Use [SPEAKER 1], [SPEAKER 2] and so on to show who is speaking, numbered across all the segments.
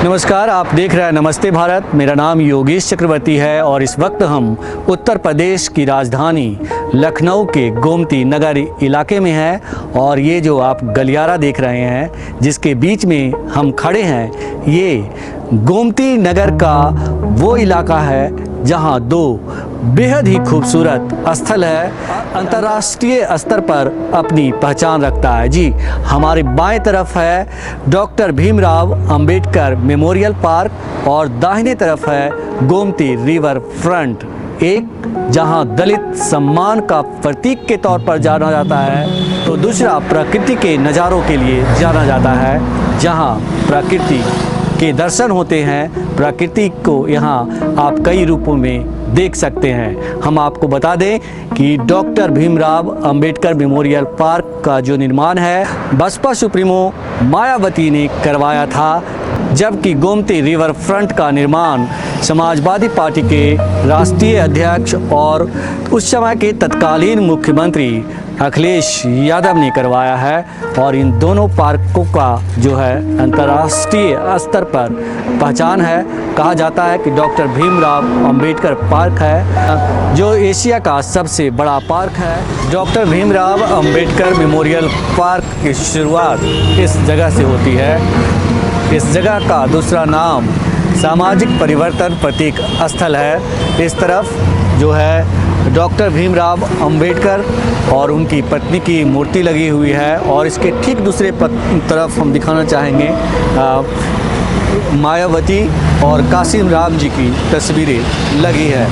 [SPEAKER 1] नमस्कार, आप देख रहे हैं नमस्ते भारत। मेरा नाम योगेश चक्रवर्ती है और इस वक्त हम उत्तर प्रदेश की राजधानी लखनऊ के गोमती नगर इलाके में हैं और ये जो आप गलियारा देख रहे हैं जिसके बीच में हम खड़े हैं, ये गोमती नगर का वो इलाका है जहां दो बेहद ही खूबसूरत स्थल है, अंतर्राष्ट्रीय स्तर पर अपनी पहचान रखता है। जी, हमारे बाएं तरफ है doctor Bhimrao Ambedkar memorial park और दाहिने तरफ है गोमती रिवर फ्रंट, एक जहां दलित सम्मान का प्रतीक के तौर पर जाना जाता है तो दूसरा प्रकृति के नज़ारों के लिए जाना जाता है, जहां प्रकृति के दर्शन होते हैं। प्रकृति को यहाँ आप कई रूपों में देख सकते हैं। हम आपको बता दें कि doctor Bhimrao Ambedkar memorial park का जो निर्माण है बसपा सुप्रीमो मायावती ने करवाया था, जबकि गोमती रिवर फ्रंट का निर्माण समाजवादी पार्टी के राष्ट्रीय अध्यक्ष और उस समय के तत्कालीन मुख्यमंत्री अखिलेश यादव ने करवाया है। और इन दोनों पार्कों का जो है अंतर्राष्ट्रीय स्तर पर पहचान है। कहा जाता है कि डॉक्टर भीमराव अंबेडकर पार्क है जो एशिया का सबसे बड़ा पार्क है। Doctor Bhimrao Ambedkar memorial park की शुरुआत इस जगह से होती है। इस जगह का दूसरा नाम सामाजिक परिवर्तन प्रतीक स्थल है। इस तरफ जो है डॉक्टर भीमराव अंबेडकर और उनकी पत्नी की मूर्ति लगी हुई है और इसके ठीक दूसरे तरफ हम दिखाना चाहेंगे मायावती और कासिम राम जी की तस्वीरें लगी है।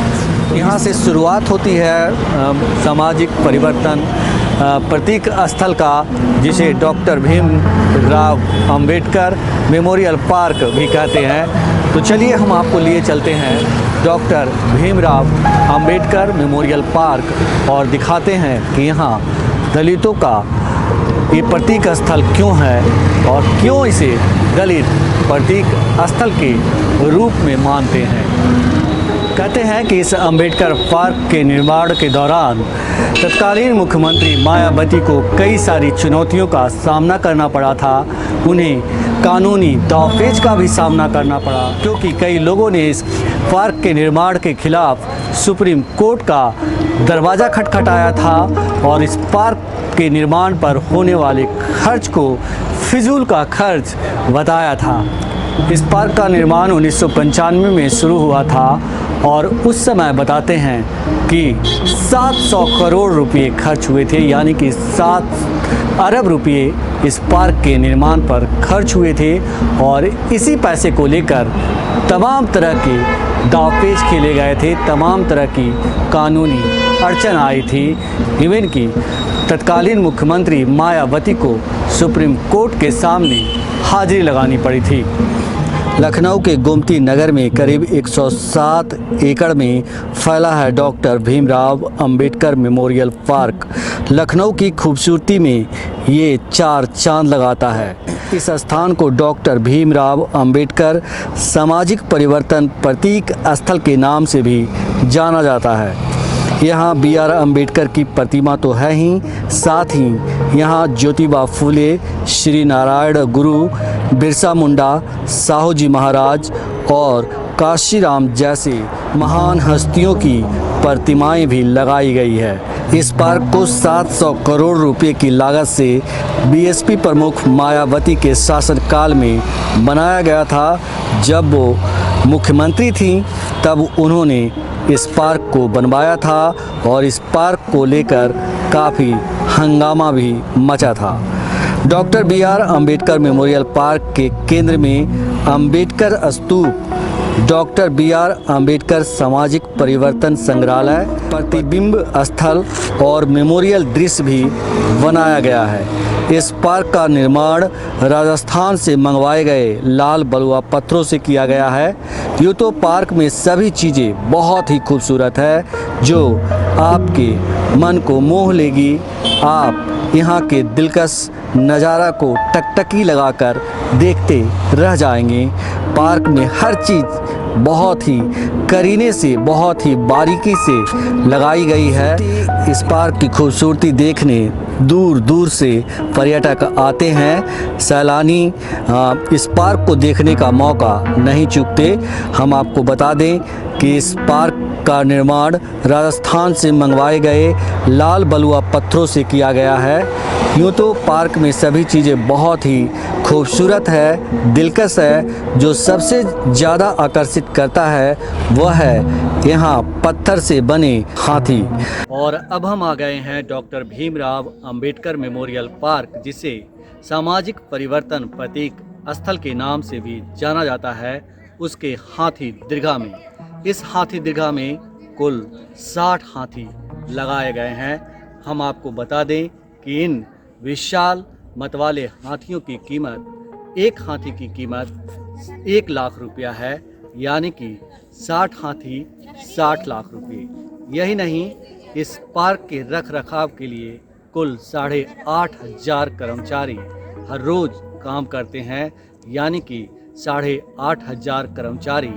[SPEAKER 1] यहाँ से शुरुआत होती है सामाजिक परिवर्तन प्रतीक स्थल का, जिसे doctor Bhimrao Ambedkar memorial park भी कहते हैं। तो चलिए हम आपको लिए चलते हैं doctor Bhimrao Ambedkar memorial park और दिखाते हैं कि यहाँ दलितों का ये प्रतीक स्थल क्यों है और क्यों इसे दलित प्रतीक स्थल के रूप में मानते हैं। कहते हैं कि इस अंबेडकर पार्क के निर्माण के दौरान तत्कालीन मुख्यमंत्री मायावती को कई सारी चुनौतियों का सामना करना पड़ा था। उन्हें कानूनी दावपेच का भी सामना करना पड़ा क्योंकि कई लोगों ने इस पार्क के निर्माण के खिलाफ सुप्रीम कोर्ट का दरवाज़ा खटखटाया था और इस पार्क के निर्माण पर होने वाले खर्च को फिजूल का खर्च बताया था। इस पार्क का निर्माण 1995 में शुरू हुआ था और उस समय बताते हैं कि 700 करोड़ रुपए खर्च हुए थे, यानी कि 7 अरब रुपए इस पार्क के निर्माण पर खर्च हुए थे। और इसी पैसे को लेकर तमाम तरह के दावपेच खेले गए थे, तमाम तरह की कानूनी अड़चन आई थी। इवन कि तत्कालीन मुख्यमंत्री मायावती को सुप्रीम कोर्ट के सामने हाजिरी लगानी पड़ी थी। लखनऊ के गोमती नगर में करीब 107 एकड़ में फैला है doctor Bhimrao Ambedkar memorial park. Lucknow की खूबसूरती में ये 4 चांद लगाता है। इस स्थान को डॉक्टर भीमराव अंबेडकर सामाजिक परिवर्तन प्रतीक स्थल के नाम से भी जाना जाता है। यहाँ BR अम्बेडकर की प्रतिमा तो है ही, साथ ही यहाँ ज्योतिबा फूले, श्री नारायण गुरु, बिरसा मुंडा, साहू जी महाराज और काशीराम जैसे महान हस्तियों की प्रतिमाएं भी लगाई गई है। इस पार्क को 700 करोड़ रुपए की लागत से BSP प्रमुख मायावती के शासनकाल में बनाया गया था। जब वो मुख्यमंत्री थी तब उन्होंने इस पार्क को बनवाया था और इस पार्क को लेकर काफ़ी हंगामा भी मचा था। Doctor BR Ambedkar memorial park के केंद्र में अम्बेडकर स्तूप, डॉक्टर BR अम्बेडकर सामाजिक परिवर्तन संग्रहालय, प्रतिबिंब स्थल और मेमोरियल दृश्य भी बनाया गया है। इस पार्क का निर्माण राजस्थान से मंगवाए गए लाल बलुआ पत्थरों से किया गया है। यूँ तो पार्क में सभी चीज़ें बहुत ही खूबसूरत है जो आपके मन को मोह लेगी। आप यहाँ के दिलकश नज़ारा को टकटकी लगाकर देखते रह जाएंगे। पार्क में हर चीज़ बहुत ही करीने से, बहुत ही बारीकी से लगाई गई है। इस पार्क की खूबसूरती देखने दूर दूर से पर्यटक आते हैं। सैलानी इस पार्क को देखने का मौका नहीं चूकते। हम आपको बता दें कि इस पार्क का निर्माण राजस्थान से मंगवाए गए लाल बलुआ पत्थरों से किया गया है। यूँ तो पार्क में सभी चीज़ें बहुत ही खूबसूरत है, दिलकश है। जो सबसे ज़्यादा आकर्षित करता है वह है यहाँ पत्थर से बने हाथी। और अब हम आ गए हैं doctor Bhimrao Ambedkar memorial park, जिसे सामाजिक परिवर्तन प्रतीक स्थल के नाम से भी जाना जाता है, उसके हाथी दीर्घा में। इस हाथी दीर्घा में कुल 60 हाथी लगाए गए हैं। हम आपको बता दें कि इन विशाल मत वाले हाथियों की कीमत, एक हाथी की कीमत 1 लाख रुपया है, यानी कि 60 हाथी 60 लाख रुपये। यही नहीं, इस पार्क के रख रखाव के लिए कुल 8,500 कर्मचारी हर रोज़ काम करते हैं, यानी कि 8,500 कर्मचारी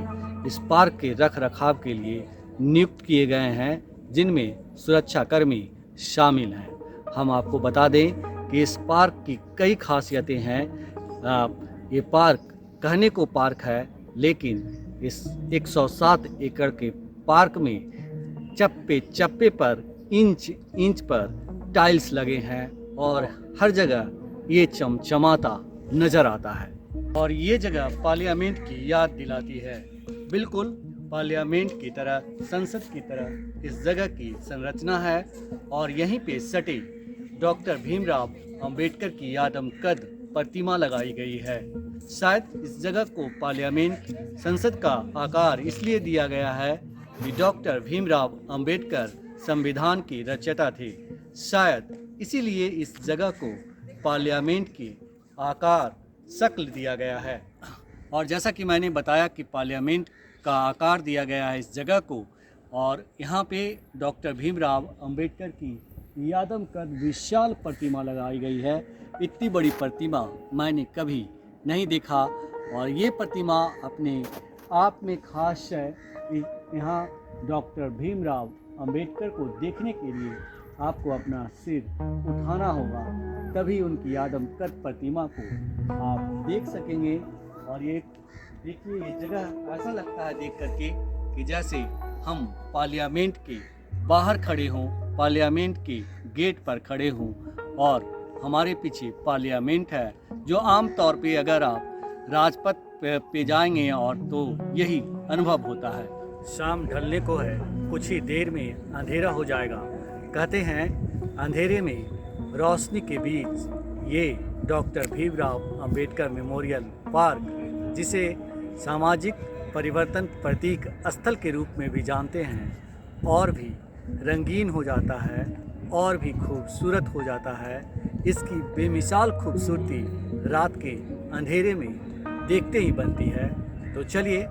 [SPEAKER 1] इस पार्क के रख रखाव के लिए नियुक्त किए गए हैं, जिनमें सुरक्षाकर्मी शामिल हैं। हम आपको बता दें कि इस पार्क की कई खासियतें हैं। ये पार्क कहने को पार्क है, लेकिन इस 107 एकड़ के पार्क में चप्पे चप्पे पर, इंच इंच पर टाइल्स लगे हैं और हर जगह ये चमचमाता नज़र आता है। और ये जगह पार्लियामेंट की याद दिलाती है। बिल्कुल पार्लियामेंट की तरह, संसद की तरह इस जगह की संरचना है। और यहीं पे सटे डॉक्टर भीमराव अंबेडकर की यादमकद प्रतिमा लगाई गई है। शायद इस जगह को पार्लियामेंट, संसद का आकार इसलिए दिया गया है कि डॉक्टर भीमराव अंबेडकर संविधान के रचयिता थे। शायद इसीलिए इस जगह को पार्लियामेंट के आकार शक्ल दिया गया है। और जैसा कि मैंने बताया कि पार्लियामेंट का आकार दिया गया है इस जगह को, और यहाँ पे डॉक्टर भीमराव अंबेडकर की यादमकद विशाल प्रतिमा लगाई गई है। इतनी बड़ी प्रतिमा मैंने कभी नहीं देखा, और ये प्रतिमा अपने आप में खास है। यहाँ डॉक्टर भीमराव अंबेडकर को देखने के लिए आपको अपना सिर उठाना होगा, तभी उनकी यादमकद प्रतिमा को आप देख सकेंगे। और ये देखिए, ये जगह ऐसा लगता है देख करके कि जैसे हम पार्लियामेंट के बाहर खड़े हों, पार्लियामेंट के गेट पर खड़े हों, और हमारे पीछे पार्लियामेंट है। जो आम तौर पे अगर आप राजपथ पे जाएंगे और तो यही अनुभव होता है। शाम ढलने को है, कुछ ही देर में अंधेरा हो जाएगा। कहते हैं अंधेरे में रोशनी के बीच ये doctor Bhimrao Ambedkar memorial park, जिसे सामाजिक परिवर्तन प्रतीक स्थल के रूप में भी जानते हैं, और भी रंगीन हो जाता है और भी खूबसूरत हो जाता है। इसकी बेमिसाल खूबसूरती रात के अंधेरे में देखते ही बनती है। तो चलिए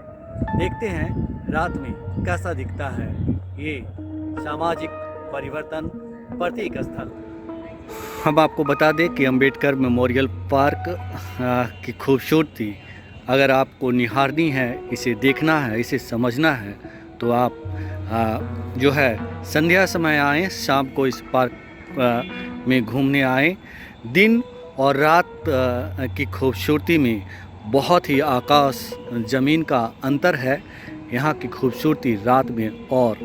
[SPEAKER 1] देखते हैं रात में कैसा दिखता है ये सामाजिक परिवर्तन प्रतीक स्थल। हम आपको बता दें कि अंबेडकर मेमोरियल पार्क की खूबसूरती अगर आपको निहारनी है, इसे देखना है, इसे समझना है, तो आप जो है संध्या समय आएँ, शाम को इस पार्क में घूमने आएँ। दिन और रात की खूबसूरती में बहुत ही आकाश ज़मीन का अंतर है। यहाँ की खूबसूरती रात में और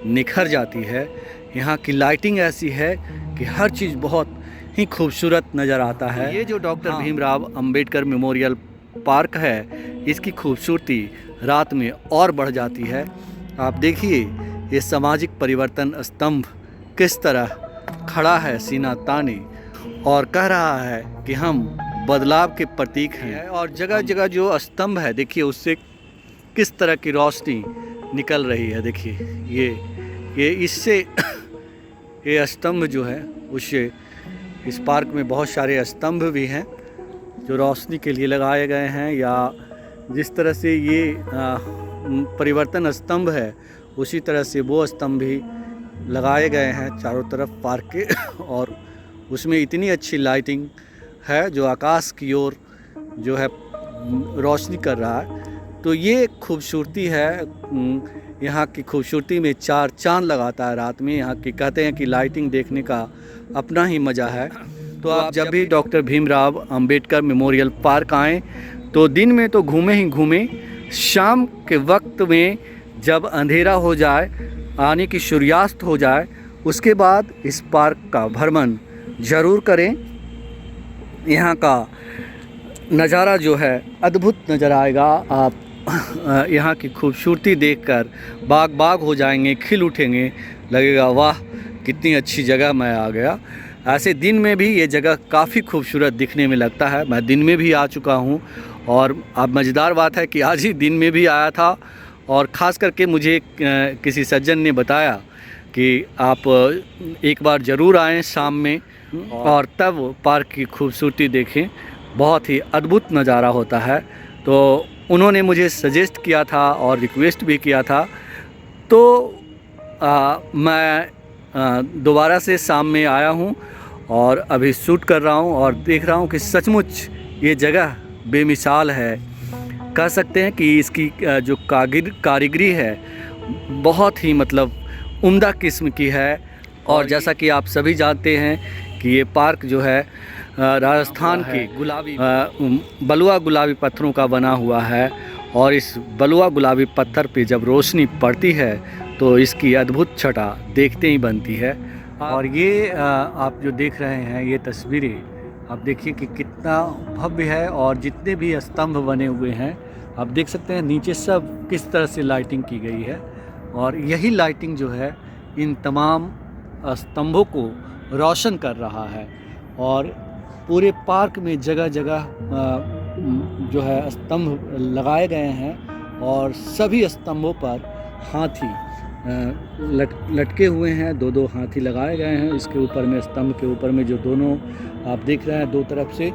[SPEAKER 1] निखर जाती है। यहाँ की लाइटिंग ऐसी है कि हर चीज़ बहुत ही खूबसूरत नज़र आता है। ये जो doctor Bhimrao Ambedkar memorial park है, इसकी खूबसूरती रात में और बढ़ जाती है। आप देखिए ये सामाजिक परिवर्तन स्तंभ किस तरह खड़ा है सीना ताने, और कह रहा है कि हम बदलाव के प्रतीक हैं। और जगह जगह जो स्तंभ है, देखिए उससे किस तरह की रोशनी निकल रही है। देखिए ये इससे ये स्तंभ जो है, उससे इस पार्क में बहुत सारे स्तंभ भी हैं जो रोशनी के लिए लगाए गए हैं, या जिस तरह से ये परिवर्तन स्तंभ है, उसी तरह से वो स्तंभ भी लगाए गए हैं चारों तरफ पार्क के। और उसमें इतनी अच्छी लाइटिंग है जो आकाश की ओर जो है रोशनी कर रहा है। तो ये खूबसूरती है। यहाँ की खूबसूरती में चार चांद लगाता है रात में। यहाँ की कहते हैं कि लाइटिंग देखने का अपना ही मज़ा है। तो आप जब भी doctor Bhimrao Ambedkar memorial park आएँ तो दिन में तो घूमें ही घूमें, शाम के वक्त में जब अंधेरा हो जाए, आने की सूर्यास्त हो जाए, उसके बाद इस पार्क का भ्रमण ज़रूर करें। यहाँ का नज़ारा जो है अद्भुत नज़र आएगा। आप यहाँ की खूबसूरती देखकर बाग बाग हो जाएंगे, खिल उठेंगे, लगेगा वाह कितनी अच्छी जगह मैं आ गया। ऐसे दिन में भी ये जगह काफ़ी खूबसूरत दिखने में लगता है। मैं दिन में भी आ चुका हूँ और अब मज़ेदार बात है कि आज ही दिन में भी आया था और ख़ास करके मुझे किसी सज्जन ने बताया कि आप एक बार ज़रूर आएँ शाम में और तब पार्क की खूबसूरती देखें। बहुत ही अद्भुत नज़ारा होता है। तो उन्होंने मुझे सजेस्ट किया था और रिक्वेस्ट भी किया था, तो मैं दोबारा से शाम में आया हूँ और अभी शूट कर रहा हूँ और देख रहा हूँ कि सचमुच ये जगह बेमिसाल है। कह सकते हैं कि इसकी जो कारीगरी है बहुत ही मतलब उम्दा किस्म की है। और जैसा कि आप सभी जानते हैं कि ये पार्क जो है राजस्थान के गुलाबी बलुआ गुलाबी पत्थरों का बना हुआ है और इस बलुआ गुलाबी पत्थर पे जब रोशनी पड़ती है तो इसकी अद्भुत छटा देखते ही बनती है। और ये आप जो देख रहे हैं ये तस्वीरें आप देखिए कि कितना भव्य है और जितने भी स्तंभ बने हुए हैं आप देख सकते हैं नीचे सब किस तरह से लाइटिंग की गई है। और यही लाइटिंग जो है इन तमाम स्तंभों को रोशन कर रहा है और पूरे पार्क में जगह जगह जो है स्तंभ लगाए गए हैं और सभी स्तंभों पर हाथी लटके हुए हैं। दो दो हाथी लगाए गए हैं। इसके ऊपर में स्तंभ के ऊपर में जो दोनों आप देख रहे हैं दो तरफ से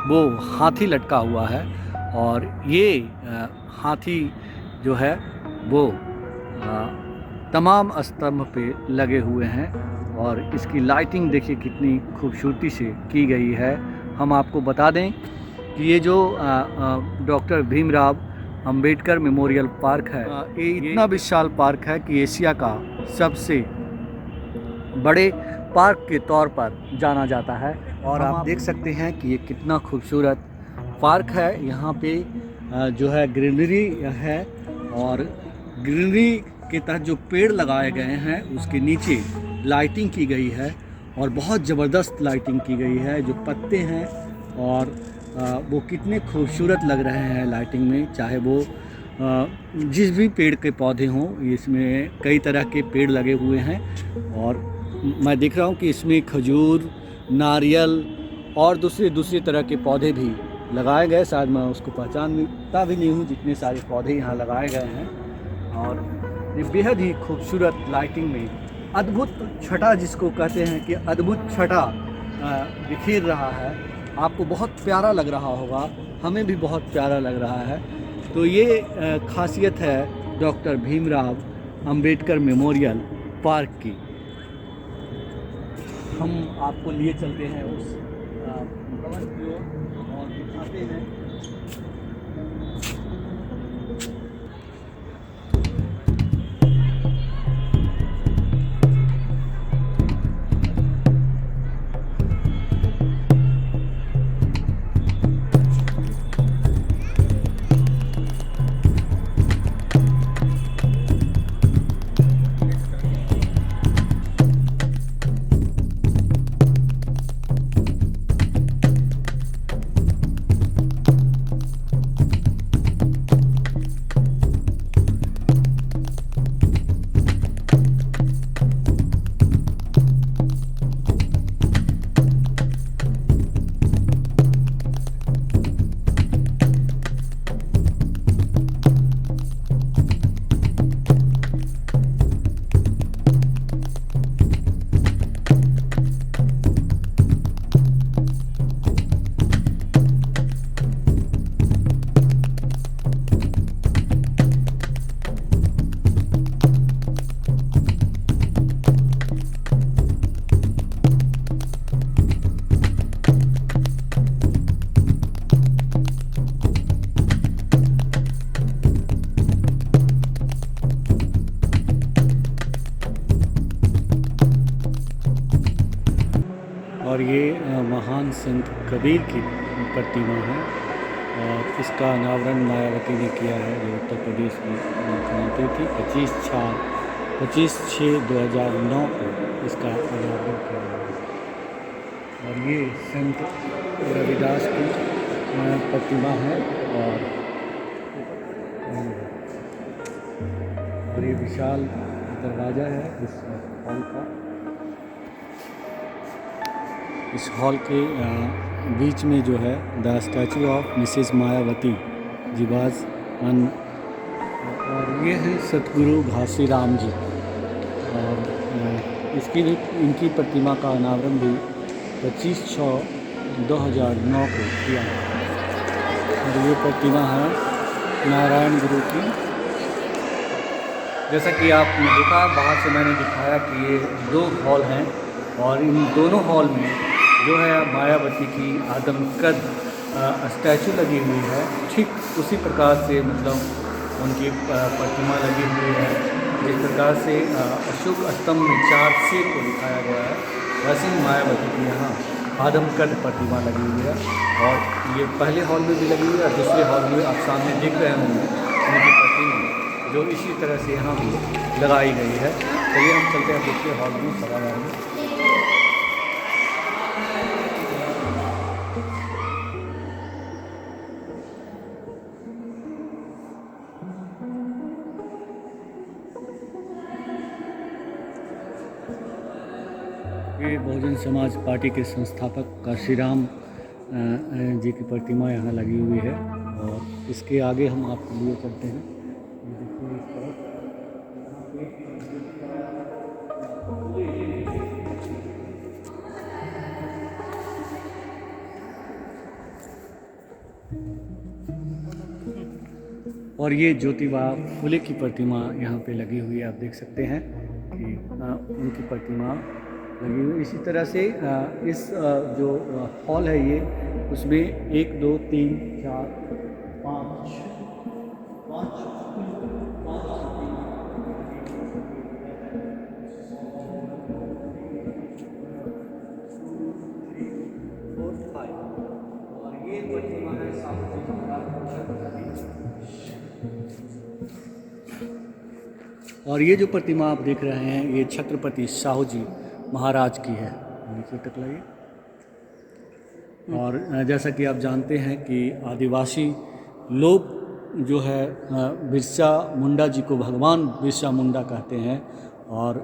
[SPEAKER 1] वो हाथी लटका हुआ है और ये हाथी जो है वो तमाम स्तंभ पे लगे हुए हैं और इसकी लाइटिंग देखिए कितनी खूबसूरती से की गई है। हम आपको बता दें कि ये जो doctor Bhimrao Ambedkar memorial park है ये इतना विशाल पार्क है कि एशिया का सबसे बड़े पार्क के तौर पर जाना जाता है। और आप देख सकते हैं कि ये कितना खूबसूरत पार्क है। यहाँ पे जो है ग्रीनरी है और ग्रीनरी के तहत जो पेड़ लगाए गए हैं उसके नीचे लाइटिंग की गई है और बहुत ज़बरदस्त लाइटिंग की गई है। जो पत्ते हैं और वो कितने खूबसूरत लग रहे हैं लाइटिंग में, चाहे वो जिस भी पेड़ के पौधे हों। इसमें कई तरह के पेड़ लगे हुए हैं और मैं देख रहा हूँ कि इसमें खजूर, नारियल और दूसरे तरह के पौधे भी लगाए गए। शायद मैं उसको पहचानता भी नहीं हूँ, जितने सारे पौधे यहाँ लगाए गए हैं। और ये बेहद ही खूबसूरत लाइटिंग में अद्भुत छटा, जिसको कहते हैं कि अद्भुत छटा बिखेर रहा है। आपको बहुत प्यारा लग रहा होगा, हमें भी बहुत प्यारा लग रहा है। तो ये खासियत है doctor Bhimrao Ambedkar memorial park की। हम आपको लिए चलते हैं उस भवन की ओर और दिखाते हैं। संत कबीर की प्रतिमा है और इसका अनावरण मायावती ने किया है, जो उत्तर प्रदेश की मुख्यमंत्री थी। 25/6/2009 को इसका अनावरण किया गया है। और ये संत रविदास की प्रतिमा है और ये विशाल दरवाज़ा है इस हॉल का। इस हॉल के बीच में जो है the statue of Mrs Mayawati जीवाज और ये है सतगुरु घासीराम जी। और इनकी प्रतिमा का अनावरण भी 25/6/2009 को किया है। और ये प्रतिमा है नारायण गुरु की। जैसा कि आपने देखा, बाहर से मैंने दिखाया कि ये 2 हॉल हैं और इन दोनों हॉल में जो है मायावती की आदमकद स्टैचू लगी हुई है। ठीक उसी प्रकार से मतलब उनकी प्रतिमा लगी हुई है जिस प्रकार से अशोक स्तंभ में 4 शेर को दिखाया गया है, वैसे ही मायावती की यहाँ आदमकद प्रतिमा लगी हुई है। और ये पहले हॉल में भी लगी हुई है और दूसरे हॉल में आप सामने देख रहे होंगे उनकी प्रतिमा जो इसी तरह से यहाँ भी लगाई गई है। चलिए हम चलते हैं दूसरे हॉल में सभा में। ये बहुजन समाज पार्टी के संस्थापक काशीराम जी की प्रतिमा यहाँ लगी हुई है। और इसके आगे हम आपको लिए चलते हैं। ये देखिए इस तरफ और ये ज्योतिबा फुले की प्रतिमा यहाँ पे लगी हुई है। आप देख सकते हैं कि उनकी प्रतिमा लगी हुई। इसी तरह से इस जो हॉल है ये, उसमें 1 2 3 4 5 और ये प्रतिमा है और ये जो प्रतिमा आप देख रहे हैं ये छत्रपति साहू जी महाराज की है। नीचे तक लाइए। और जैसा कि आप जानते हैं कि आदिवासी लोग जो है बिरसा मुंडा जी को भगवान बिरसा मुंडा कहते हैं और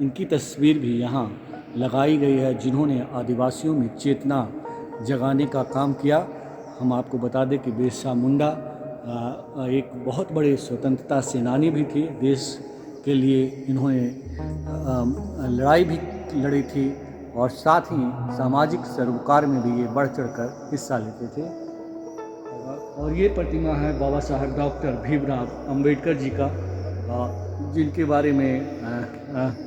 [SPEAKER 1] इनकी तस्वीर भी यहाँ लगाई गई है, जिन्होंने आदिवासियों में चेतना जगाने का काम किया। हम आपको बता दें कि बिरसा मुंडा एक बहुत बड़े स्वतंत्रता सेनानी भी थे। देश के लिए इन्होंने लड़ाई भी लड़ी थी और साथ ही सामाजिक सरोकार में भी ये बढ़ चढ़कर हिस्सा लेते थे। और ये प्रतिमा है बाबा साहब डॉक्टर भीमराव अंबेडकर जी का, जिनके बारे में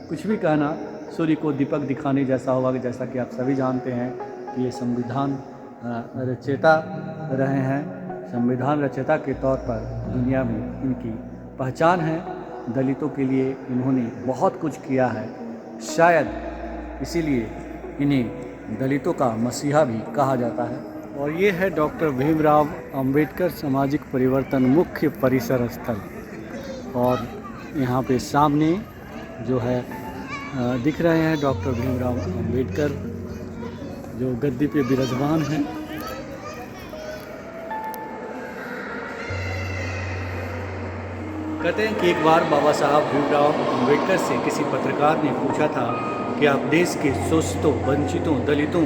[SPEAKER 1] कुछ भी कहना सूर्य को दीपक दिखाने जैसा होगा। जैसा कि आप सभी जानते हैं कि ये संविधान रचयिता रहे हैं। संविधान रचयिता के तौर पर दुनिया में इनकी पहचान है। दलितों के लिए इन्होंने बहुत कुछ किया है, शायद इसीलिए इन्हें दलितों का मसीहा भी कहा जाता है। और ये है डॉक्टर भीमराव अंबेडकर सामाजिक परिवर्तन मुख्य परिसर स्थल। और यहाँ पे सामने जो है दिख रहे हैं डॉक्टर भीमराव अंबेडकर जो गद्दी पे विराजमान हैं। कहते हैं कि एक बार बाबा साहब भीमराव अंबेडकर से किसी पत्रकार ने पूछा था कि आप देश के शोषितों, वंचितों, दलितों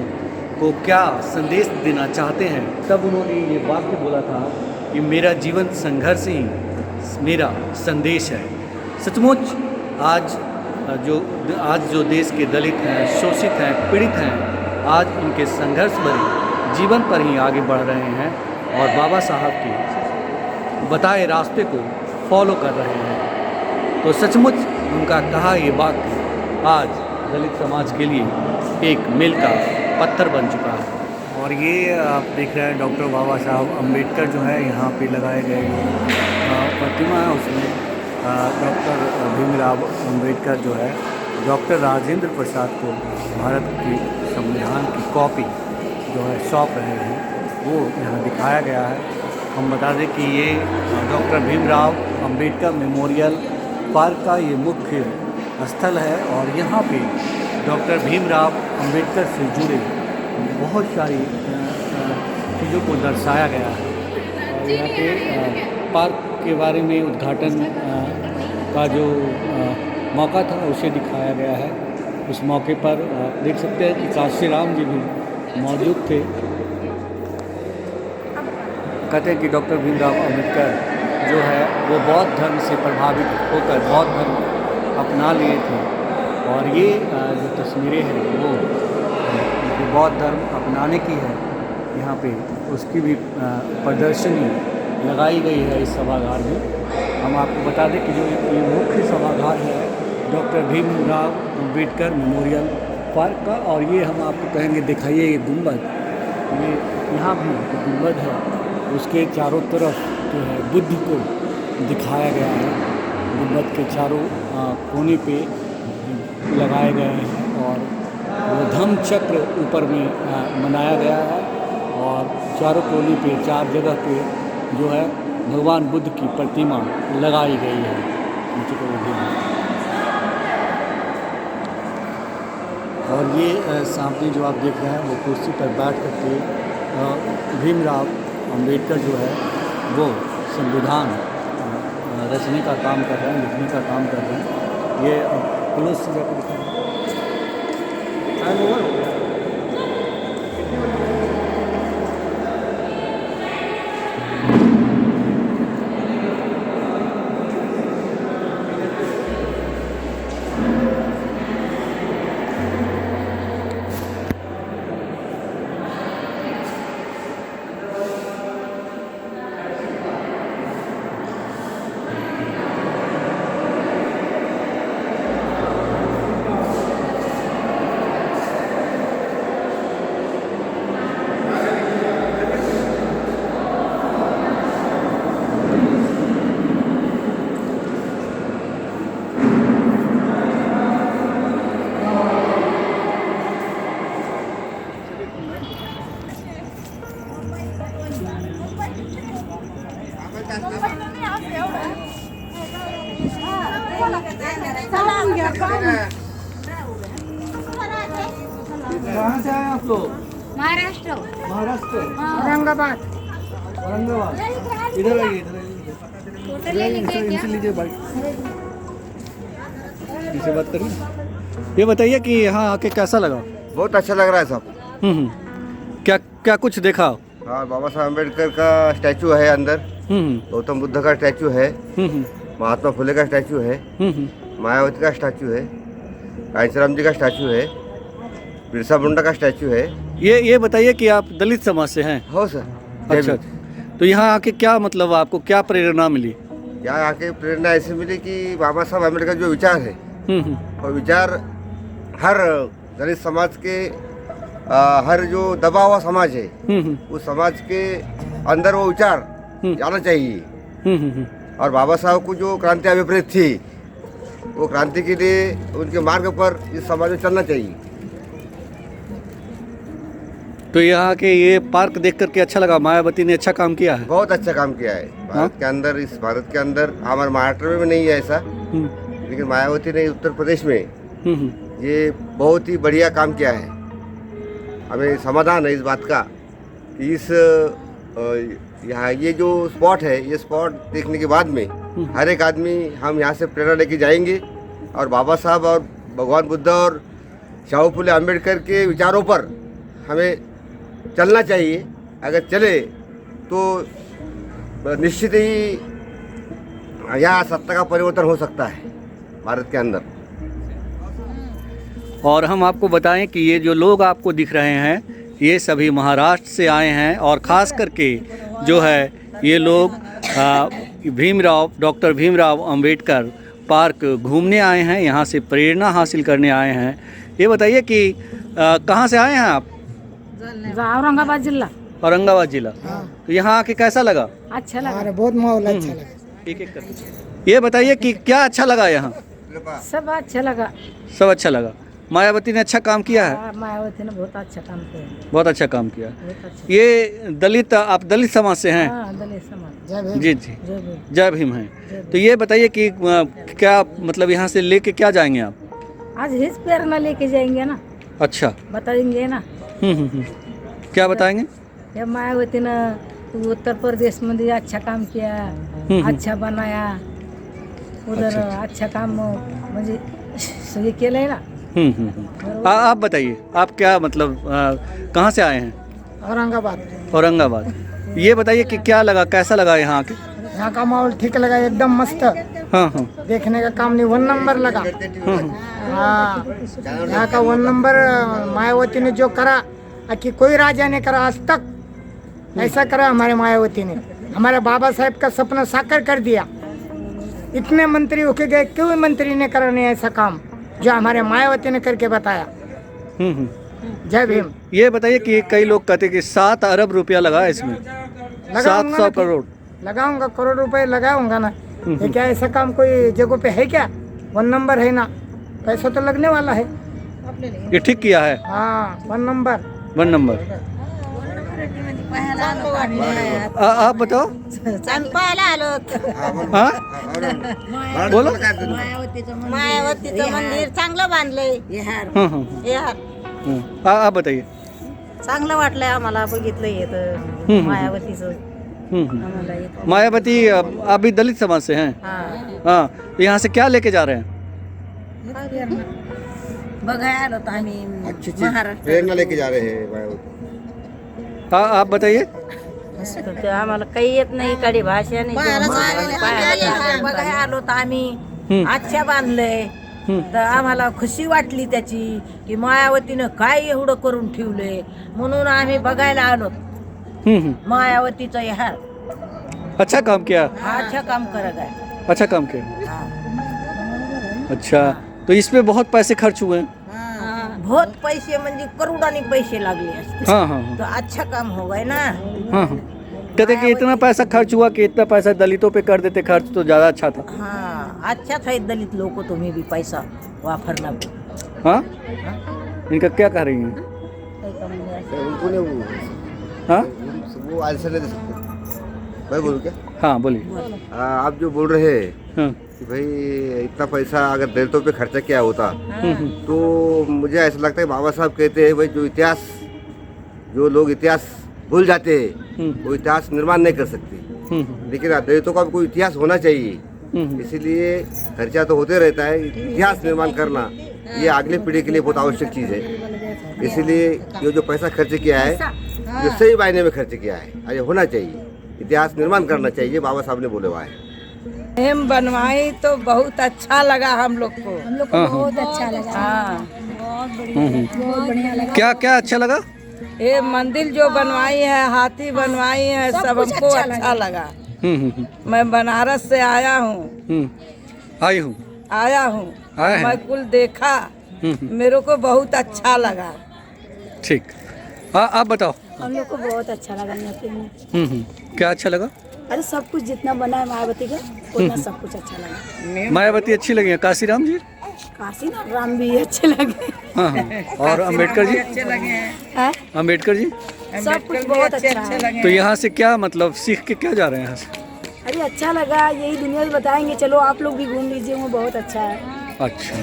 [SPEAKER 1] को क्या संदेश देना चाहते हैं। तब उन्होंने ये वाक्य बोला था कि मेरा जीवन संघर्ष ही मेरा संदेश है। सचमुच आज जो देश के दलित हैं, शोषित हैं, पीड़ित हैं, आज इनके संघर्ष भरे जीवन पर ही आगे बढ़ रहे हैं और बाबा साहब के बताए रास्ते को फॉलो कर रहे हैं। तो सचमुच उनका कहा ये वाक्य आज दलित समाज के लिए एक मील का पत्थर बन चुका है। और ये आप देख रहे हैं डॉक्टर बाबा साहब अम्बेडकर जो है यहाँ पे लगाए गए प्रतिमा है, उसमें डॉक्टर भीमराव अम्बेडकर जो है डॉक्टर राजेंद्र प्रसाद को भारत की संविधान की कॉपी जो है शौक रहे हैं वो यहाँ दिखाया गया है। हम बता दें कि ये doctor Bhimrao Ambedkar memorial park का ये मुख्य स्थल है और यहाँ पे डॉक्टर भीमराव अंबेडकर से जुड़े बहुत सारी चीज़ों को दर्शाया गया है। और यहाँ पे पार्क के बारे में उद्घाटन का जो मौका था उसे दिखाया गया है। उस मौके पर आप देख सकते हैं कि काशीराम जी भी मौजूद थे। कहते हैं कि डॉक्टर भीमराव अंबेडकर जो है वो बौद्ध धर्म से प्रभावित होकर बौद्ध धर्म अपना लिए थे और ये जो तस्वीरें हैं वो जो बौद्ध धर्म अपनाने की है यहाँ पे उसकी भी प्रदर्शनी लगाई गई है इस सभागार में। हम आपको बता दें कि जो ये मुख्य सभागार है doctor Bhimrao Ambedkar memorial park का और ये हम आपको कहेंगे दिखाइए ये गुंबद, ये यहाँ भी गुंबद है उसके चारों तरफ जो है बुद्ध को दिखाया गया है। गुंबद के चारों कोने पे लगाए गए हैं और वो धम्म चक्र ऊपर में बनाया गया है और चारों कोने पे चार जगह पे जो है भगवान बुद्ध की प्रतिमा लगाई गई है। नीचे को देखिए और ये सामने जो आप देख रहे हैं वो कुर्सी पर बैठ करके भीमराव अंबेडकर जो है वो संविधान रचने का काम कर रहे हैं, लिखने का काम कर रहे हैं। ये पुलिस से जाकर कहाँ से आए आप लोग?
[SPEAKER 2] महाराष्ट्र।
[SPEAKER 1] महाराष्ट्र,
[SPEAKER 2] औरंगाबाद।
[SPEAKER 1] औरंगाबाद। इधर आइए, इधर आइए, इनसे लीजिए बाइक, इनसे बात करिए। ये बताइए कि यहाँ आके कैसा लगा?
[SPEAKER 3] बहुत अच्छा लग रहा है सब।
[SPEAKER 1] क्या क्या कुछ देखा?
[SPEAKER 3] हाँ, बाबा साहब अम्बेडकर का स्टैचू है अंदर, गौतम बुद्ध का स्टैचू है, महात्मा फुले का स्टैचू है, मायावती का स्टैचू है, कांशीराम जी का स्टैचू है, बिरसा मुंडा का स्टैचू है।
[SPEAKER 1] ये बताइए कि आप दलित समाज से हैं?
[SPEAKER 3] हो सर।
[SPEAKER 1] अच्छा, तो यहाँ आके क्या मतलब आपको क्या प्रेरणा मिली?
[SPEAKER 3] यहाँ आके प्रेरणा ऐसी मिली कि बाबा साहब अम्बेडकर जो विचार है और विचार हर दलित समाज के हर जो दबा हुआ समाज है उस समाज के अंदर वो विचार जाना चाहिए। और बाबा साहब को जो क्रांति अभिप्रेत थी वो क्रांति के लिए उनके मार्ग पर इस समाज में चलना चाहिए।
[SPEAKER 1] तो यहाँ के ये पार्क देख करके अच्छा लगा, मायावती ने अच्छा काम किया है?
[SPEAKER 3] बहुत अच्छा काम किया है। भारत के अंदर, इस भारत के अंदर, हमारे महाराष्ट्र में नहीं है ऐसा, लेकिन मायावती ने उत्तर प्रदेश में ये बहुत ही बढ़िया काम किया है। हमें समाधान है इस बात का कि इस यहाँ ये जो स्पॉट है, ये स्पॉट देखने के बाद में हर एक आदमी हम यहाँ से प्रेरणा लेके जाएंगे और बाबा साहब और भगवान बुद्ध और शाहू फुले अम्बेडकर के विचारों पर हमें चलना चाहिए। अगर चले तो निश्चित ही यहाँ सत्ता का परिवर्तन हो सकता है भारत के अंदर।
[SPEAKER 1] और हम आपको बताएं कि ये जो लोग आपको दिख रहे हैं ये सभी महाराष्ट्र से आए हैं और ख़ास करके जो है ये लोग डॉक्टर भीमराव अंबेडकर पार्क घूमने आए हैं, यहाँ से प्रेरणा हासिल करने आए हैं। ये बताइए कि कहाँ से आए हैं आप?
[SPEAKER 2] औरंगाबाद जिला।
[SPEAKER 1] औरंगाबाद जिला। तो यहाँ आके कैसा लगा?
[SPEAKER 2] अच्छा लगा, बहुत माहौल अच्छा लगा।
[SPEAKER 1] एक एक करके ये बताइए कि क्या अच्छा लगा यहाँ?
[SPEAKER 2] सब अच्छा लगा।
[SPEAKER 1] सब अच्छा लगा। मायावती ने अच्छा काम किया है?
[SPEAKER 2] मायावती ने बहुत अच्छा काम किया,
[SPEAKER 1] बहुत अच्छा काम किया।
[SPEAKER 2] बहुत अच्छा।
[SPEAKER 1] ये दलित, आप दलित समाज से हैं?
[SPEAKER 2] हाँ, दलित समाज।
[SPEAKER 1] जी जी,
[SPEAKER 2] जय भीम।
[SPEAKER 1] जय भीम हैं। तो ये बताइए कि क्या मतलब यहाँ से लेके क्या जाएंगे आप?
[SPEAKER 2] आज हिज प्रेरणा लेके जाएंगे ना,
[SPEAKER 1] अच्छा।
[SPEAKER 2] बताएंगे ना।
[SPEAKER 1] क्या बताएंगे?
[SPEAKER 2] या मायावती ने उत्तर प्रदेश में अच्छा काम किया, अच्छा बनाया, उधर अच्छा काम म्हणजे ये केलंय ना।
[SPEAKER 1] आप बताइए, आप क्या मतलब कहाँ से आए हैं?
[SPEAKER 2] औरंगाबाद।
[SPEAKER 1] औरंगाबाद। ये बताइए कि क्या लगा, कैसा लगा यहाँ के?
[SPEAKER 2] यहाँ का माहौल ठीक लगा, एकदम मस्त।
[SPEAKER 1] हाँ हाँ।
[SPEAKER 2] देखने का काम नहीं, 1 नंबर लगा। हाँ, यहाँ का 1 नंबर मायावती ने जो करा कि कोई राजा ने करा आज तक, ऐसा करा हमारे मायावती ने। हमारे बाबा साहेब का सपना साकार कर दिया। इतने मंत्री होके गए, कोई मंत्री ने करा नहीं ऐसा काम जो हमारे मायावती ने करके बताया। जय भीम।
[SPEAKER 1] ये बताइए कि कई लोग कहते हैं कि 7 अरब रुपया लगा इसमें, 700 करोड़।
[SPEAKER 2] लगाऊंगा, करोड़ रुपए लगाऊंगा ना। ये क्या ऐसा काम कोई जगह पे है क्या? 1 नंबर है ना, पैसा तो लगने वाला है।
[SPEAKER 1] ये ठीक किया है।
[SPEAKER 2] हाँ, 1 नंबर।
[SPEAKER 1] 1 नंबर। आप बताओ। हाँ बोलो।
[SPEAKER 4] मायावतीचं मंदिर चांगलं बांधलंय.
[SPEAKER 1] हाँ हाँ, आप बताइए।
[SPEAKER 4] चांगलं वाटलंय आम्हाला बघितलं येतं मायावतीचं. आम्हाला येतं.
[SPEAKER 1] मायावती आप भी दलित समाज से हैं?
[SPEAKER 4] हा.
[SPEAKER 1] हाँ, यहाँ से क्या लेके जा रहे हैं?
[SPEAKER 4] बघायला आलो होतो आम्ही
[SPEAKER 3] अच्छी चीज
[SPEAKER 4] महाराष्ट्र.
[SPEAKER 3] प्रेरणा लेके जा रहे हैं मायावती।
[SPEAKER 1] हाँ, आप बताइए।
[SPEAKER 4] ते आम्हाला काही येत नाही, कडे भाषा नाही. बघायला आलो होतो आम्ही. अच्छा बांधलंय. तर आम्हाला खुशी वाटली त्याची की मायावतीनं काय एवढं करून ठेवलंय, म्हणून आम्ही बघायला आलो. मायावतीचं ह्या
[SPEAKER 1] अच्छा काम किया।
[SPEAKER 4] अच्छा काम करत आहे.
[SPEAKER 1] अच्छा काम किया। अच्छा, तो इस पे बहुत पैसे खर्च हुए हैं?
[SPEAKER 4] बहुत पैसे म्हणजे करोडांनी पैसे लागले असते.
[SPEAKER 1] हाँ हाँ हाँ
[SPEAKER 4] तो अच्छा काम हो गए ना.
[SPEAKER 1] हाँ हाँ। कहते कि इतना पैसा खर्च हुआ कि इतना पैसा दलितों पे कर देते खर्च तो ज़्यादा अच्छा था।
[SPEAKER 4] हाँ, अच्छा था दलित लोग को, तुम्हें भी पैसा वापरना.
[SPEAKER 1] हाँ, इनका क्या कह रही हैं?
[SPEAKER 3] उनको नहीं
[SPEAKER 1] हाँ
[SPEAKER 3] वो आंसर नहीं दे सकते। मैं बोलूँ क्या?
[SPEAKER 1] हाँ बोलिए।
[SPEAKER 3] आप जो बोल रहे हैं
[SPEAKER 1] हाँ
[SPEAKER 3] कि भाई इतना पैसा अगर दलितों पे खर्चा किया होता तो मुझे ऐसा लगता है बाबा साहब कहते हैं भाई जो लोग इतिहास भूल जाते हैं वो इतिहास निर्माण नहीं कर सकते। लेकिन दलितों का भी कोई इतिहास होना चाहिए, इसीलिए खर्चा तो होते रहता है। इतिहास निर्माण करना ये अगली पीढ़ी के लिए बहुत आवश्यक चीज़ है। इसीलिए ये जो पैसा खर्च किया है ये सही मायने में खर्च किया है, ये होना चाहिए। इतिहास निर्माण करना चाहिए, बाबा साहब ने बोले हुआ है।
[SPEAKER 4] हम बनवाई तो बहुत अच्छा लगा हम लोग को.
[SPEAKER 2] बहुत अच्छा लगा।
[SPEAKER 4] हाँ,
[SPEAKER 2] बहुत बढ़िया लगा।
[SPEAKER 1] क्या क्या अच्छा लगा?
[SPEAKER 4] ये मंदिर जो बनवाई है, हाथी बनवाई है, सब हमको अच्छा लगा. मैं बनारस से आया हूँ.
[SPEAKER 1] आई हूँ।
[SPEAKER 4] आया हूँ,
[SPEAKER 1] आए हैं।
[SPEAKER 4] मैं कुल देखा, मेरे को बहुत अच्छा लगा.
[SPEAKER 1] ठीक। हाँ, आप बताओ।
[SPEAKER 2] हम लोग को बहुत अच्छा लगा यहाँ पे।
[SPEAKER 1] क्या अच्छा लगा?
[SPEAKER 2] अरे सब कुछ जितना बना है मायावती का उतना सब कुछ अच्छा लगा।
[SPEAKER 1] मायावती अच्छी लगी है? काशीराम जी?
[SPEAKER 2] काशी ना राम भी अच्छे लगे।
[SPEAKER 1] हाँ हाँ। और अम्बेडकर जी?
[SPEAKER 4] अच्छे लगे हैं.
[SPEAKER 1] अम्बेडकर जी?
[SPEAKER 2] सब कुछ बहुत अच्छा है।
[SPEAKER 1] तो यहाँ से क्या मतलब सीख के क्या जा रहे हैं यहाँ से?
[SPEAKER 2] अरे अच्छा लगा, यही दुनिया में बताएंगे। चलो आप लोग भी घूम लीजिए, वो बहुत अच्छा है।
[SPEAKER 1] अच्छा,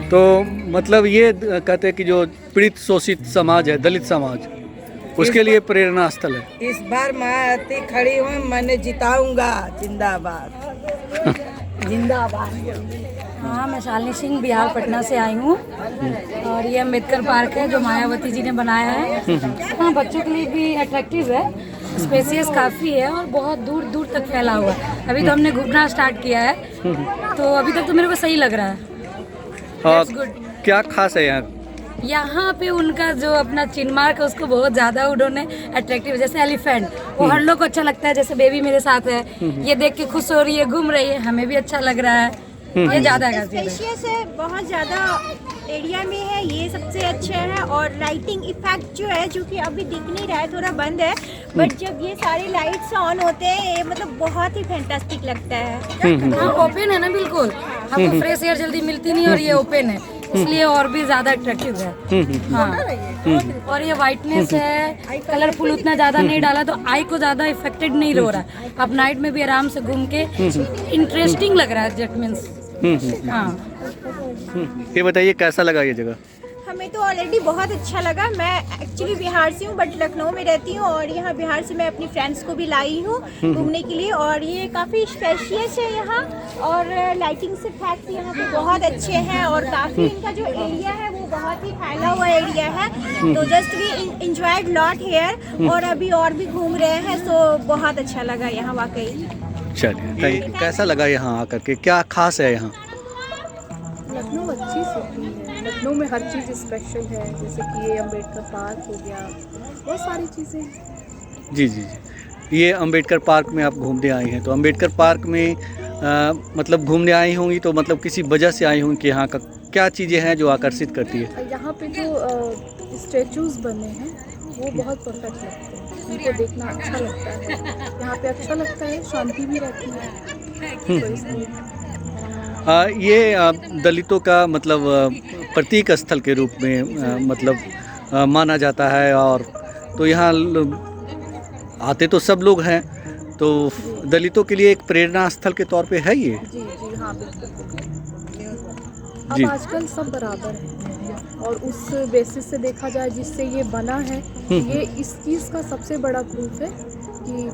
[SPEAKER 1] तो मतलब ये कहते हैं कि जो पीड़ित शोषित समाज है, दलित समाज, उसके लिए प्रेरणा स्थल है।
[SPEAKER 4] इस बार मायावती खड़ी हूँ, मैंने जिताऊंगा. जिंदाबाद.
[SPEAKER 2] जिंदाबाद। हाँ, मैं शालिनी सिंह बिहार पटना से आई हूँ और ये अम्बेडकर पार्क है जो मायावती जी ने बनाया है। हाँ, बच्चों के लिए भी अट्रैक्टिव है, स्पेसियस काफ़ी है और बहुत दूर दूर तक फैला हुआ है। अभी तो हमने घूमना स्टार्ट किया है, तो अभी तक तो मेरे को सही लग रहा है। That's good.
[SPEAKER 1] क्या खास है यहाँ?
[SPEAKER 2] यहाँ पे उनका जो अपना चिन्ह मार्क है उसको बहुत ज़्यादा उन्होंने अट्रैक्टिव, जैसे एलिफेंट, वो हर लोग को अच्छा लगता है। जैसे बेबी मेरे साथ है, ये देख के खुश हो रही है, घूम रही है, हमें भी अच्छा लग रहा है। ये ज़्यादा
[SPEAKER 5] स्पेशियस है, बहुत ज़्यादा एरिया में है, ये सबसे अच्छा है। और लाइटिंग इफेक्ट जो है, जो कि अभी दिख नहीं रहा है, थोड़ा बंद है, बट जब ये सारे लाइट्स ऑन होते हैं, ये मतलब बहुत ही फैंटास्टिक लगता है।
[SPEAKER 2] हाँ, ओपन है ना बिल्कुल, हमको फ्रेश एयर जल्दी मिलती नहीं और ये ओपन है,
[SPEAKER 6] इसलिए और भी ज्यादा अट्रैक्टिव है। हाँ, और ये वाइटनेस है, कलरफुल उतना ज्यादा नहीं डाला तो आई को ज्यादा इफेक्टेड नहीं हो रहा है। आप नाइट में भी आराम से घूम के इंटरेस्टिंग लग रहा है, दैट मीन्स। हाँ,
[SPEAKER 1] ये बताइए कैसा लगा ये जगह?
[SPEAKER 5] हमें तो ऑलरेडी बहुत अच्छा लगा। मैं एक्चुअली बिहार से हूँ बट लखनऊ में रहती हूँ, और यहाँ बिहार से मैं अपनी फ्रेंड्स को भी लाई हूँ घूमने के लिए। और ये काफ़ी स्पेशियस है यहाँ, और लाइटिंग से फैक्ट यहाँ पे बहुत अच्छे हैं, और काफ़ी इनका जो एरिया है वो बहुत ही फैला हुआ एरिया है। तो just we enjoyed lot here, और अभी और भी घूम रहे हैं, सो बहुत अच्छा लगा यहाँ वाकई।
[SPEAKER 1] चलिए, थैंक यू। कैसा लगा यहाँ आकर के, क्या खास है यहाँ?
[SPEAKER 7] लखनऊ अच्छी सिटी है, लखनऊ में हर चीज़ स्पेशल है, जैसे कि ये अम्बेडकर पार्क हो गया, बहुत सारी चीज़ें।
[SPEAKER 1] जी जी जी, ये अम्बेडकर पार्क में आप घूमने आई हैं, तो अम्बेडकर पार्क में मतलब घूमने आई होंगी, तो मतलब किसी वजह से आई होंगी कि यहाँ का क्या चीज़ें हैं जो आकर्षित करती है?
[SPEAKER 7] यहाँ पे जो स्टेचूज़ बने हैं वो बहुत परफेक्ट लगते हैं, उनको देखना अच्छा लगता है। यहाँ पे अच्छा लगता है, शांति भी रहती है, तो इसलिए
[SPEAKER 1] ये दलितों का मतलब प्रतीक स्थल के रूप में मतलब माना जाता है, और तो यहाँ आते तो सब लोग हैं, तो दलितों के लिए एक प्रेरणा स्थल के तौर पे है ये।
[SPEAKER 7] जी जी हाँ बिल्कुल।
[SPEAKER 1] जी।
[SPEAKER 7] अब आजकल सब बराबर हैं, और उस बेसिस से देखा जाए जिससे ये बना है, ये इस चीज़ का सबसे बड़ा प्रूफ है कि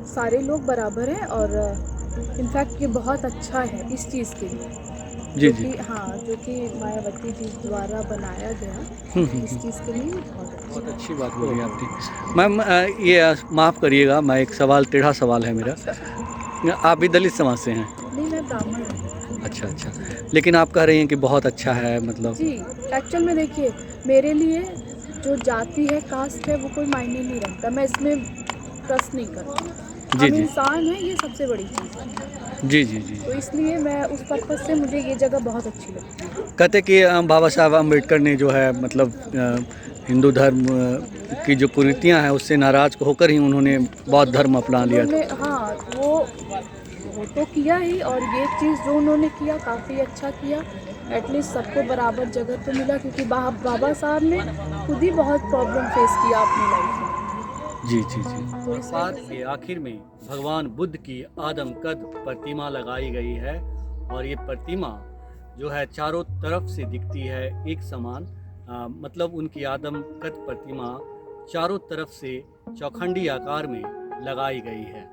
[SPEAKER 7] सारे लोग बराबर हैं, और इनफैक्ट ये बहुत अच्छा है इस चीज़ के लिए।
[SPEAKER 1] जी
[SPEAKER 7] जो
[SPEAKER 1] जी
[SPEAKER 7] कि हाँ, जो कि मायावती जी द्वारा बनाया गया, इस चीज़ के लिए
[SPEAKER 1] बहुत अच्छी बात बोली आपने। मैम ये माफ़ करिएगा, मैं एक सवाल, टेढ़ा सवाल है मेरा। आप भी दलित समाज से हैं?
[SPEAKER 7] नहीं, मैं ब्राह्मण हूँ।
[SPEAKER 1] अच्छा अच्छा, लेकिन आप कह रही हैं कि बहुत अच्छा है, मतलब
[SPEAKER 7] जी, एक्चुअल में देखिए, मेरे लिए जो जाति है, कास्ट है, वो कोई मायने नहीं रखता, मैं इसमें ट्रस्ट नहीं करती।
[SPEAKER 1] जी
[SPEAKER 7] हम
[SPEAKER 1] जी
[SPEAKER 7] इंसान हैं, ये सबसे बड़ी चीज़ है।
[SPEAKER 1] जी जी जी।
[SPEAKER 7] तो इसलिए मैं उस पर्पज़ से मुझे ये जगह बहुत अच्छी लगती है।
[SPEAKER 1] कहते कि बाबा साहब अम्बेडकर ने जो है मतलब हिंदू धर्म की जो कुरीतियाँ हैं उससे नाराज़ होकर ही उन्होंने बौद्ध धर्म अपना लिया था।
[SPEAKER 7] उन्होंने हाँ, वो तो किया ही, और ये चीज़ जो उन्होंने किया काफ़ी अच्छा किया। एटलीस्ट सबको बराबर जगह तो मिला, क्योंकि बाबा साहब ने खुद ही बहुत प्रॉब्लम फेस किया अपनी लाइफ में।
[SPEAKER 1] जी जी जी।
[SPEAKER 7] तो इस
[SPEAKER 1] पार्क के आखिर में भगवान बुद्ध की आदमकद प्रतिमा लगाई गई है, और ये प्रतिमा जो है चारों तरफ से दिखती है एक समान, मतलब उनकी आदमकद प्रतिमा चारों तरफ से चौखंडी आकार में लगाई गई है।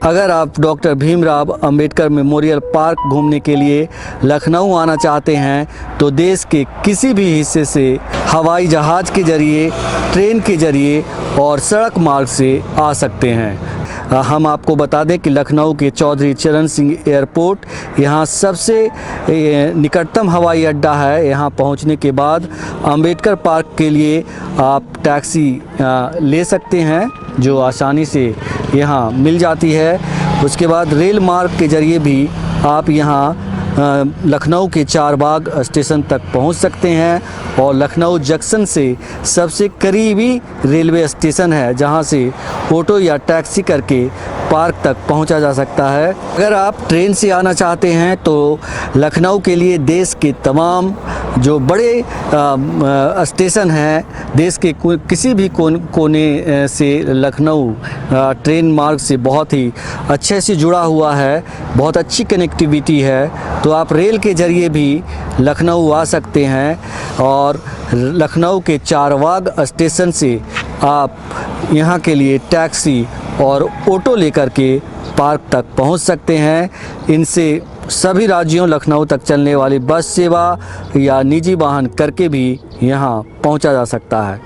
[SPEAKER 1] अगर आप doctor Bhimrao Ambedkar memorial park घूमने के लिए लखनऊ आना चाहते हैं तो देश के किसी भी हिस्से से हवाई जहाज़ के ज़रिए, ट्रेन के ज़रिए और सड़क मार्ग से आ सकते हैं। हम आपको बता दें कि लखनऊ के चौधरी चरण सिंह एयरपोर्ट यहाँ सबसे निकटतम हवाई अड्डा है। यहाँ पहुँचने के बाद अंबेडकर पार्क के लिए आप टैक्सी ले सकते हैं जो आसानी से यहाँ मिल जाती है। उसके बाद रेल मार्ग के ज़रिए भी आप यहाँ लखनऊ के चारबाग स्टेशन तक पहुंच सकते हैं, और लखनऊ जंक्शन से सबसे करीबी रेलवे स्टेशन है जहां से ऑटो या टैक्सी करके पार्क तक पहुंचा जा सकता है। अगर आप ट्रेन से आना चाहते हैं तो लखनऊ के लिए देश के तमाम जो बड़े स्टेशन हैं, देश के किसी भी कोने से लखनऊ ट्रेन मार्ग से बहुत ही अच्छे से जुड़ा हुआ है, बहुत अच्छी कनेक्टिविटी है। तो आप रेल के ज़रिए भी लखनऊ आ सकते हैं, और लखनऊ के चारबाग स्टेशन से आप यहाँ के लिए टैक्सी और ऑटो लेकर के पार्क तक पहुँच सकते हैं। इनसे सभी राज्यों लखनऊ तक चलने वाली बस सेवा या निजी वाहन करके भी यहाँ पहुँचा जा सकता है।